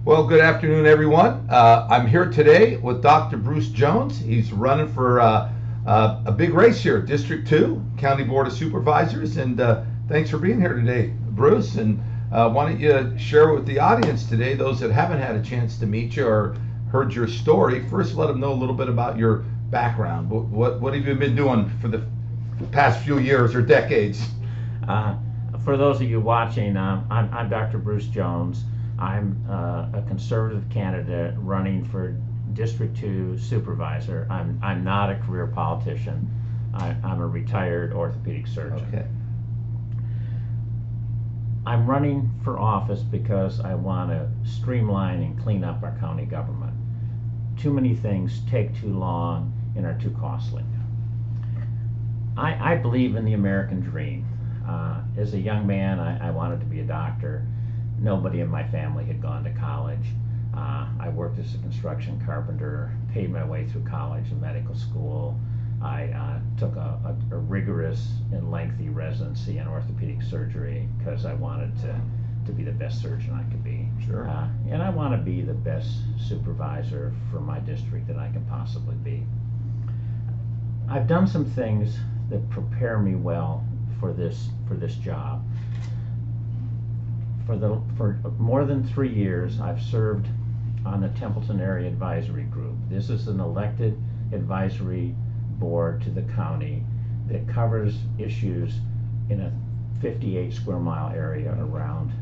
Well, good afternoon, everyone. I'm here today with Dr. Bruce Jones. He's running for a big race here, District 2, County Board of Supervisors. And thanks for being here today, Bruce. And why don't you share with the audience today, those that haven't had a chance to meet you or heard your story, first let them know a little bit about your background. What have you been doing for the past few years or decades? For those of you watching, I'm Dr. Bruce Jones. I'm a conservative candidate running for District 2 supervisor. I'm not a career politician. I'm a retired orthopedic surgeon. Okay. I'm running for office because I want to streamline and clean up our county government. Too many things take too long and are too costly. I believe in the American dream. As a young man, I wanted to be a doctor. Nobody in my family had gone to college. I worked as a construction carpenter, paid my way through college and medical school. I took a rigorous and lengthy residency in orthopedic surgery because I wanted to be the best surgeon I could be. Sure. And I want to be the best supervisor for my district that I can possibly be. I've done some things that prepare me well for this job. For more than 3 years, I've served on the Templeton Area Advisory Group. This is an elected advisory board to the county that covers issues in a 58 square mile area around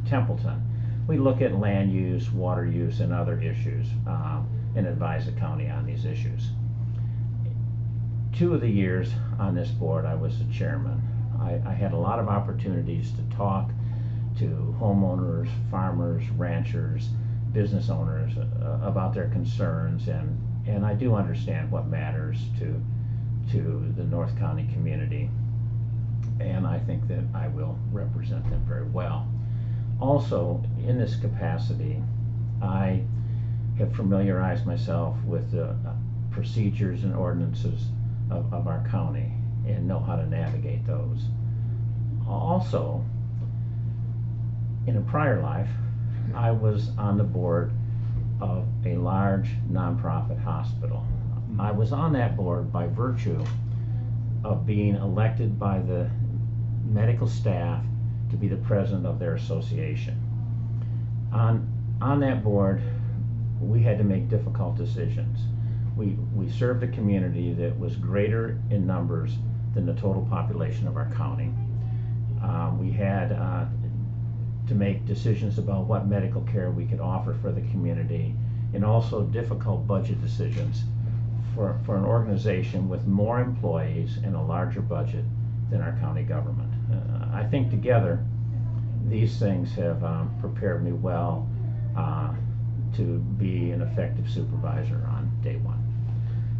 Templeton. We look at land use, water use, and other issues and advise the county on these issues. 2 of the years on this board, I was the chairman. I had a lot of opportunities to talk to homeowners, farmers, ranchers, business owners about their concerns, and I do understand what matters to the North County community, and I think that I will represent them very well. Also, in this capacity, I have familiarized myself with the procedures and ordinances of our county and know how to navigate those. Also, in a prior life, I was on the board of a large nonprofit hospital. I was on that board by virtue of being elected by the medical staff to be the president of their association. On that board, we had to make difficult decisions. We served a community that was greater in numbers than the total population of our county. We had to make decisions about what medical care we could offer for the community, and also difficult budget decisions for an organization with more employees and a larger budget than our county government. I think together these things have prepared me well to be an effective supervisor on day one.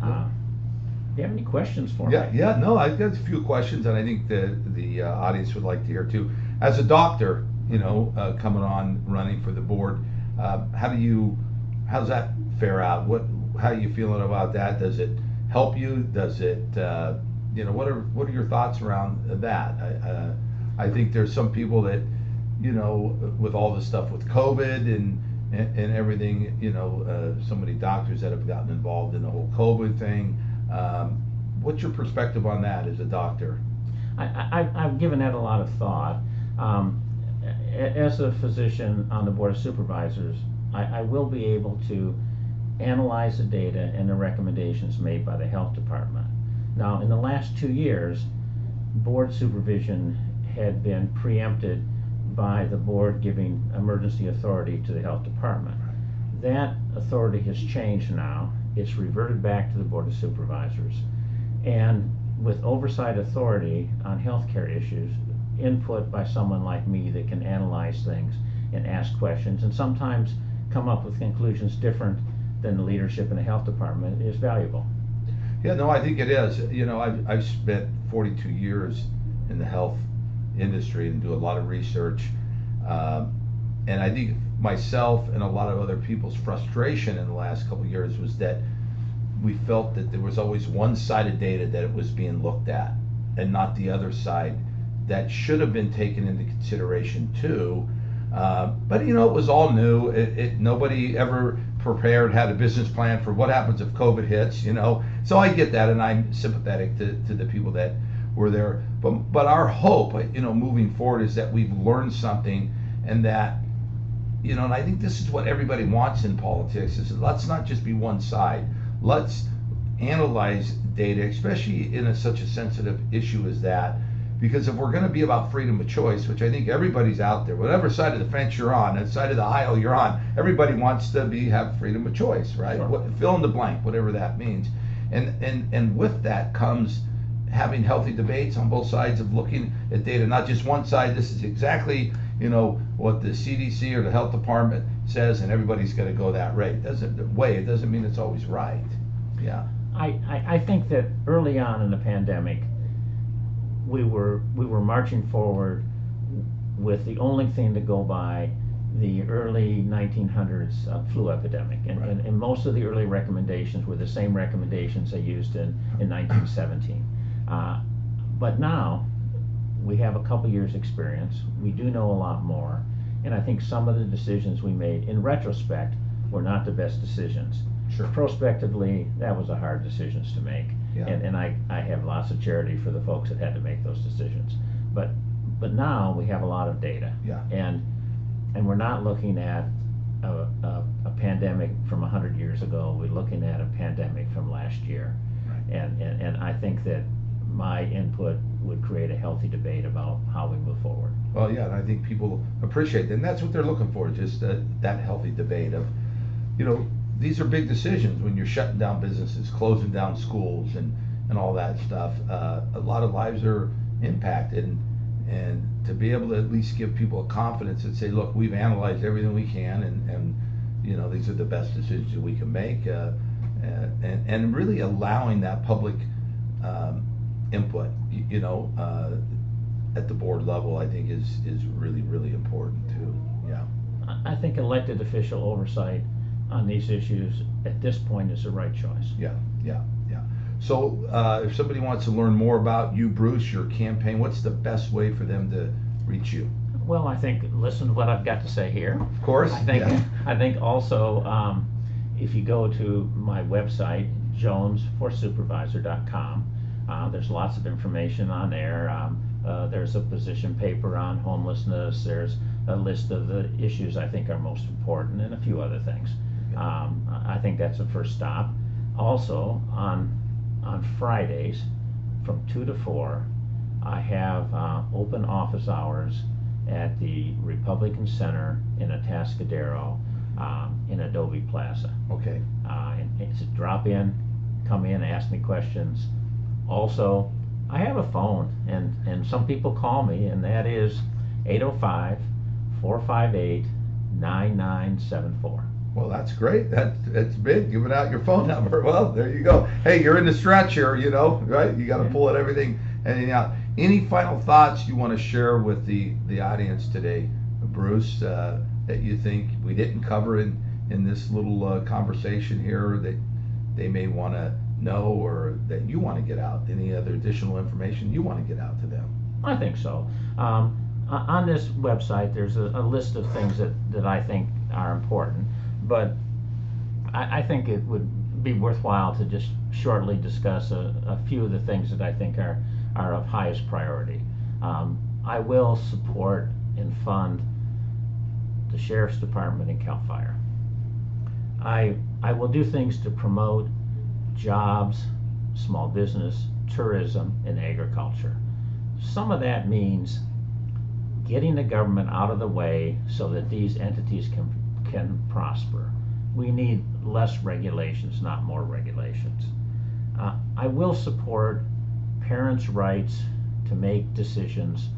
Do you have any questions for me? Yeah, no, I've got a few questions, and I think the audience would like to hear too. As a doctor, coming on running for the board, how's that fare out? How are you feeling about that? Does it help you? Does it, what are your thoughts around that? I think there's some people that, with all this stuff with COVID and everything, so many doctors that have gotten involved in the whole COVID thing. What's your perspective on that as a doctor? I've given that a lot of thought. As a physician on the Board of Supervisors, I will be able to analyze the data and the recommendations made by the health department. Now, in the last 2 years, board supervision had been preempted by the board giving emergency authority to the health department. That authority has changed now. It's reverted back to the Board of Supervisors. And with oversight authority on healthcare issues, input by someone like me that can analyze things and ask questions and sometimes come up with conclusions different than the leadership in the health department is valuable. Yeah, no, I think it is. I've spent 42 years in the health industry and do a lot of research. And I think myself and a lot of other people's frustration in the last couple of years was that we felt that there was always one side of data that it was being looked at and not the other side that should have been taken into consideration too. But you know, it was all new. Nobody ever prepared, had a business plan for what happens if COVID hits. You know, so I get that, and I'm sympathetic to the people that were there. But our hope, you know, moving forward is that we've learned something, and that, you know, and I think this is what everybody wants in politics: is let's not just be one side. Let's analyze data, especially in such a sensitive issue as that. Because if we're going to be about freedom of choice, which I think everybody's out there, whatever side of the fence you're on, that side of the aisle you're on, everybody wants to have freedom of choice, right? Sure. Fill in the blank, whatever that means. And with that comes having healthy debates on both sides of looking at data, not just one side. This is exactly, you know, what the CDC or the health department says, and everybody's got to go that way. It doesn't mean it's always right. Yeah. I think that early on in the pandemic, we were marching forward with the only thing to go by, the early 1900s flu epidemic, and, Right. and most of the early recommendations were the same recommendations they used in 1917. But now we have a couple years experience. We do know a lot more, and I think some of the decisions we made in retrospect were not the best decisions. Sure. Prospectively, that was a hard decisions to make. Yeah. And I have lots of charity for the folks that had to make those decisions. But now we have a lot of data. Yeah. And we're not looking at a pandemic from 100 years ago. We're looking at a pandemic from last year. Right. And I think that my input would create a healthy debate about how we move forward. Well, yeah, and I think people appreciate that, and that's what they're looking for, just that healthy debate of, you know, these are big decisions when you're shutting down businesses, closing down schools, and all that stuff. A lot of lives are impacted, and to be able to at least give people a confidence and say, look, we've analyzed everything we can, and you know, these are the best decisions that we can make, and really allowing that public input, you know, at the board level, I think is really, really important too. Yeah. I think elected official oversight on these issues at this point is the right choice. Yeah. So if somebody wants to learn more about you, Bruce, your campaign, what's the best way for them to reach you? Well, I think listen to what I've got to say here. Of course. I think also if you go to my website, jonesforsupervisor.com, there's lots of information on there. There's a position paper on homelessness. There's a list of the issues I think are most important, and a few other things. I think that's a first stop. Also, on Fridays from 2 to 4, I have open office hours at the Republican Center in Atascadero in Adobe Plaza. Okay. And it's a drop in, come in, ask me questions. Also, I have a phone, and some people call me, and that is 805-458-9974. Well, that's great. That's big, giving out your phone number. Well, there you go. Hey, you're in the stretch here, you know, right? You got to pull everything out. Any final thoughts you want to share with the audience today, Bruce, that you think we didn't cover in this little conversation here that they may want to know, or that you want to get out? Any other additional information you want to get out to them? I think so. On this website, there's a list of things that I think are important, but I think it would be worthwhile to just shortly discuss a few of the things that I think are of highest priority. I will support and fund the Sheriff's Department and CAL FIRE. I will do things to promote jobs, small business, tourism, and agriculture. Some of that means getting the government out of the way so that these entities can prosper. We need less regulations, not more regulations. I will support parents' rights to make decisions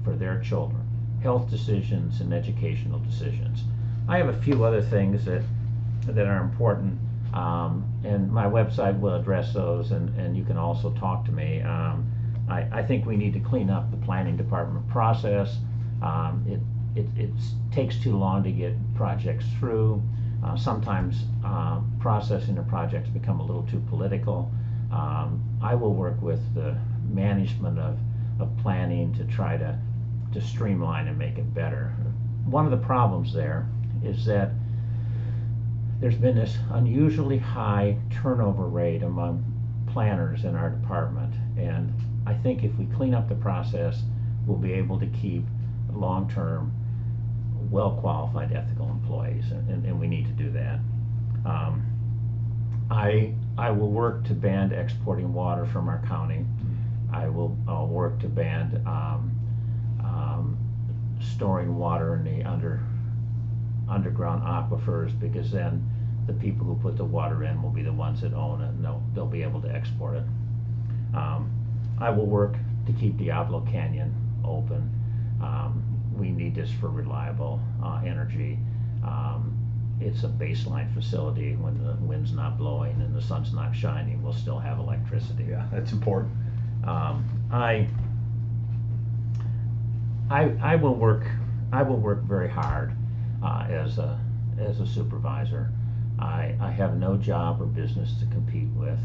for their children, health decisions and educational decisions. I have a few other things that are important, and my website will address those, and you can also talk to me. I think we need to clean up the planning department process. It takes too long to get projects through. Sometimes processing the projects become a little too political. I will work with the management of planning to try to streamline and make it better. one of the problems there is that there's been this unusually high turnover rate among planners in our department, and I think if we clean up the process, we'll be able to keep long-term, well-qualified ethical employees, and we need to do that. I will work to ban exporting water from our county. I'll work to ban storing water in the underground aquifers, because then the people who put the water in will be the ones that own it, and they'll be able to export it. I will work to keep Diablo Canyon open. We need this for reliable energy. It's a baseline facility. When the wind's not blowing and the sun's not shining, we'll still have electricity. Yeah, that's important. I will work very hard as a supervisor. I have no job or business to compete with,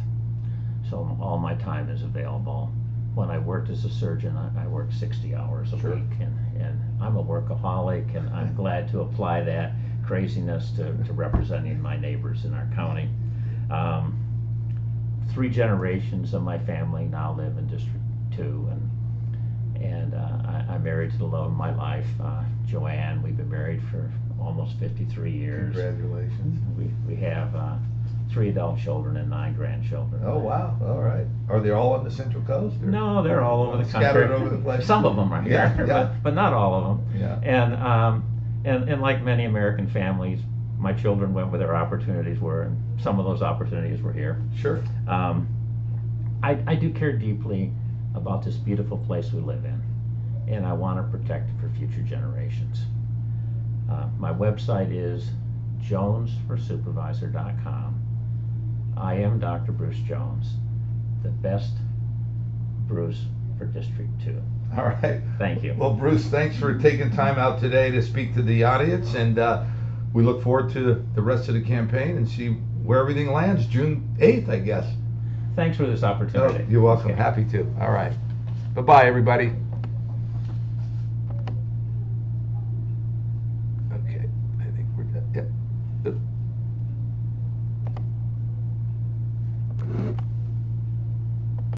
so all my time is available. When I worked as a surgeon, I worked 60 hours a week, and I'm a workaholic, and I'm glad to apply that craziness to representing my neighbors in our county. 3 generations of my family now live in District 2, and I'm married to the love of my life, Joanne. We've been married for almost 53 years. Congratulations. We have 3 adult children and 9 grandchildren. Oh, wow. All right. Are they all on the Central Coast? Or? No, they're all over the country. Scattered over the place. Some of them are here, Yeah. but not all of them. Yeah. And like many American families, my children went where their opportunities were, and some of those opportunities were here. Sure. I do care deeply about this beautiful place we live in, and I want to protect it for future generations. My website is jonesforsupervisor.com. I am Dr. Bruce Jones, the best Bruce for District 2. All right. Thank you. Well, Bruce, thanks for taking time out today to speak to the audience, and we look forward to the rest of the campaign and see where everything lands June 8th, I guess. Thanks for this opportunity. Oh, you're welcome. Okay. Happy to. All right. Bye-bye, everybody.